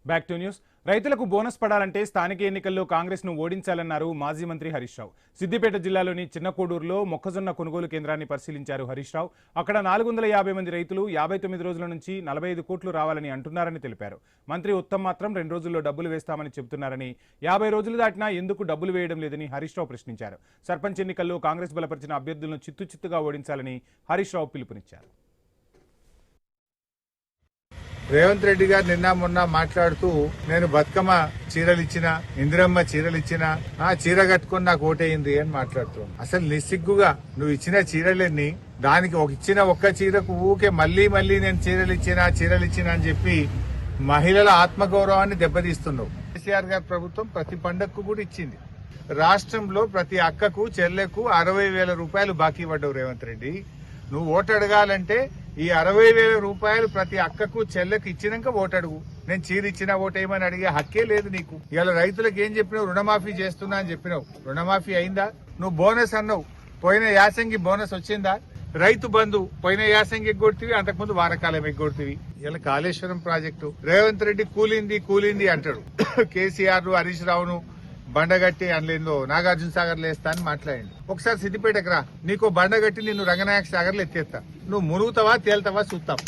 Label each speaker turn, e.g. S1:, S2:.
S1: Back to news. రైతులకు bonus పడాలంటే స్థానిక ఎన్నికల్లో కాంగ్రెస్ ను ఓడించాలన్నారు మాజీ మంత్రి హరీష్ రావు. సిద్దిపేట జిల్లాలోని చిన్నకోడూరులో మొక్కజొన్న కొనుగోలు కేంద్రాన్ని పరిశీలించారు హరీష్ రావు. అక్కడ 450 మంది రైతులు 59 రోజుల నుంచి 45 కోట్లు రావాలని అంటున్నారని తెలిపారు. మంత్రి ఉత్తమ్ మాత్రం 2 రోజుల్లో డబ్బులు వేస్తామని చెబుతున్నారని, 50 రోజులు దాటినా ఎందుకు డబ్బులు వేయడం లేదని హరీష్ రావు ప్రశ్నించారు. సర్పంచ్ ఎన్నికల్లో కాంగ్రెస్ బలపరిచిన అభ్యర్థులను చిత్తుచిత్తుగా ఓడించాలని హరీష్ రావు పిలుపునిచ్చారు.
S2: రేవంత్ రెడ్డి గారు నిన్న మొన్న మాట్లాడుతూ నేను బతుకమ్మ చీరలు ఇచ్చిన, ఇందిరమ్మ చీరలు ఇచ్చిన, ఆ చీర కట్టుకుని నాకు ఓటేయింది అని మాట్లాడుతున్నావు. అసలు నిస్సిగ్గుగా నువ్వు ఇచ్చిన చీరలన్నీ దానికి ఇచ్చిన ఒక్క చీరకు ఊకే మళ్లీ నేను చీరలు ఇచ్చిన అని చెప్పి మహిళల ఆత్మగౌరవాన్ని దెబ్బతీస్తున్నావు. కేసీఆర్ గారి ప్రభుత్వం ప్రతి పండగకు కూడా ఇచ్చింది. రాష్ట్రంలో ప్రతి అక్కకు చెల్లెకు 60,000 రూపాయలు బాకీ పడ్డావు రేవంత్ రెడ్డి. నువ్వు ఓటు అడగాలంటే ఈ 60,000 రూపాయలు ప్రతి అక్కకు చెల్లెకు ఇచ్చినాక ఓటు అడుగు. నేను చీర ఇచ్చిన ఓటేయమని అడిగే హక్కే లేదు నీకు. ఇవాళ రైతులకు ఏం చెప్పినావు? రుణమాఫీ చేస్తున్నా అని చెప్పినావు. రుణమాఫీ అయిందా? నువ్వు బోనస్ అన్నావు. పోయిన యాసంగి బోనస్ వచ్చిందా? రైతు బంధు పోయిన యాసంగి ఎగ్గొడుతీవి, అంతకుముందు వానకాలం ఎగ్గొడుతీవి. ఇలా కాళేశ్వరం ప్రాజెక్టు రేవంత్ రెడ్డి కూలింది అంటాడు. కేసీఆర్ హరీష్ రావును బండగట్టి అనలేందో నాగార్జున సాగర్ లో వేస్తా అని మాట్లాడండి. ఒకసారి సిద్దిపేటకు రా, నీకు బండగట్టి నిన్ను రంగనాయక సాగర్ లో ఎత్తేస్తా. నువ్వు మునుగుతావా తేల్తావా చూస్తాం.